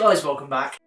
guys, welcome back.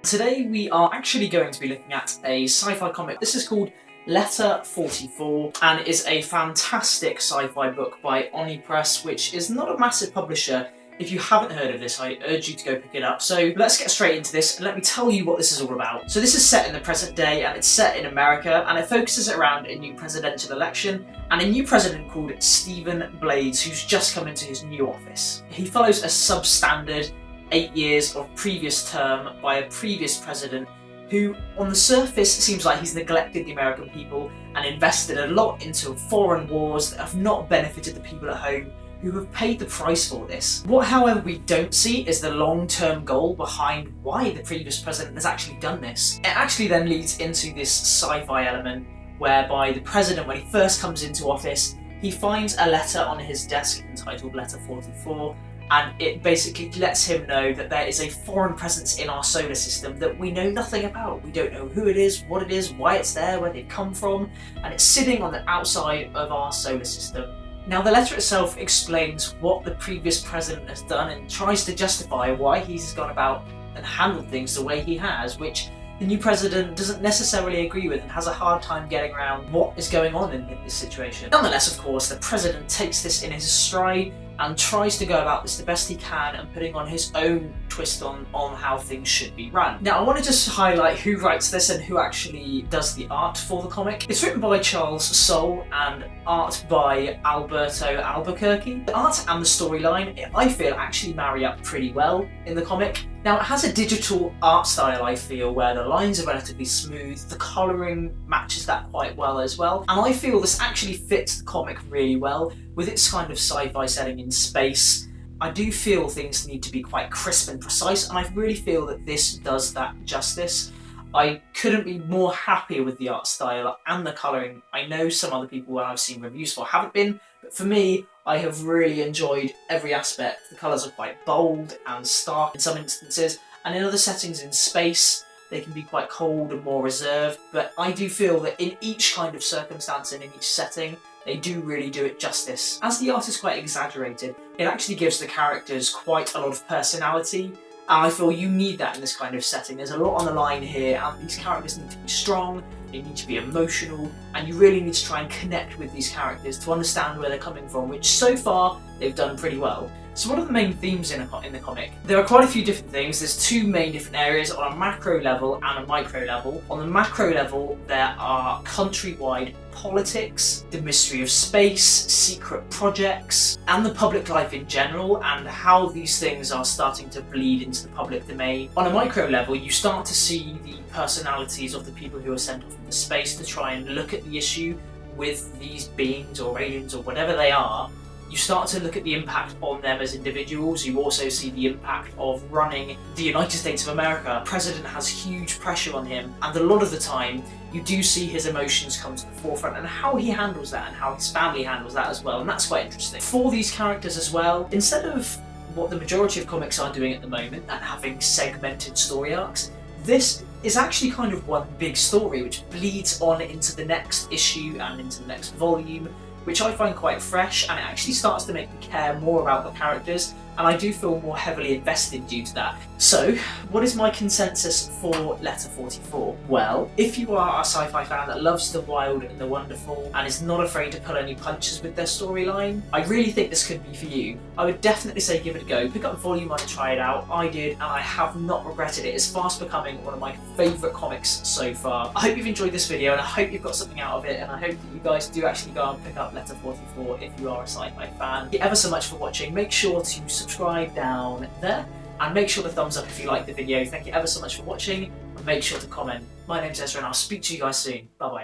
Today we are actually going to be looking at a sci-fi comic. This is called Letter 44 and is a fantastic sci-fi book by Oni Press, which is not a massive publisher. If you haven't heard of this, I urge you to go pick it up. So let's get straight into this and let me tell you what this is all about. So this is set in the present day and it's set in America, and it focuses around a new presidential election and a new president called Stephen Blades, who's just come into his new office. He follows a substandard 8 years of previous term by a previous president who, on the surface, seems like he's neglected the American people and invested a lot into foreign wars that have not benefited the people at home, who have paid the price for this. What, however, we don't see is the long-term goal behind why the previous president has actually done this. It actually then leads into this sci-fi element whereby the president, when he first comes into office, he finds a letter on his desk entitled Letter 44, and it basically lets him know that there is a foreign presence in our solar system that we know nothing about. We don't know who it is, what it is, why it's there, where they've come from, and it's sitting on the outside of our solar system. Now, the letter itself explains what the previous president has done and tries to justify why he's gone about and handled things the way he has, which the new president doesn't necessarily agree with and has a hard time getting around what is going on in this situation. Nonetheless, of course, the president takes this in his stride and tries to go about this the best he can and putting on his own twist on how things should be run. Now, I want to just highlight who writes this and who actually does the art for the comic. It's written by Charles Soule and art by Alberto Albuquerque. The art and the storyline, I feel, actually marry up pretty well in the comic. Now, it has a digital art style, I feel, where the lines are relatively smooth, the colouring matches that quite well as well, and I feel this actually fits the comic really well with its kind of sci-fi setting in space. I do feel things need to be quite crisp and precise, and I really feel that this does that justice. I couldn't be more happier with the art style and the colouring. I know some other people, when I've seen reviews for, haven't been, but for me, I have really enjoyed every aspect. The colours are quite bold and stark in some instances, and in other settings in space, they can be quite cold and more reserved, but I do feel that in each kind of circumstance and in each setting, they do really do it justice. As the art is quite exaggerated, it actually gives the characters quite a lot of personality, and I feel you need that in this kind of setting. There's a lot on the line here, and these characters need to be strong, they need to be emotional, and you really need to try and connect with these characters to understand where they're coming from, which so far they've done pretty well. So what are the main themes in the comic? There are quite a few different things. There's two main different areas on a macro level and a micro level. On the macro level, there are countrywide politics, the mystery of space, secret projects, and the public life in general, and how these things are starting to bleed into the public domain. On a micro level, you start to see the personalities of the people who are sent off into space to try and look at the issue with these beings or aliens or whatever they are. You start to look at the impact on them as individuals. You also see the impact of running the United States of America. The president has huge pressure on him, and a lot of the time you do see his emotions come to the forefront and how he handles that and how his family handles that as well, and that's quite interesting. For these characters as well, instead of what the majority of comics are doing at the moment and having segmented story arcs, this is actually kind of one big story which bleeds on into the next issue and into the next volume, which I find quite fresh, and it actually starts to make me care more about the characters, and I do feel more heavily invested due to that. So, what is my consensus for Letter 44? Well, if you are a sci-fi fan that loves the wild and the wonderful and is not afraid to pull any punches with their storyline, I really think this could be for you. I would definitely say give it a go. Pick up the volume and try it out. I did, and I have not regretted it. It's fast becoming one of my favourite comics so far. I hope you've enjoyed this video, and I hope you've got something out of it, and I hope that you guys do actually go and pick up Letter 44 if you are a sci-fi fan. Thank you ever so much for watching. Make sure to subscribe down there, and make sure to thumbs up if you like the video. Thank you ever so much for watching, and make sure to comment. My name's Ezra, and I'll speak to you guys soon. Bye bye.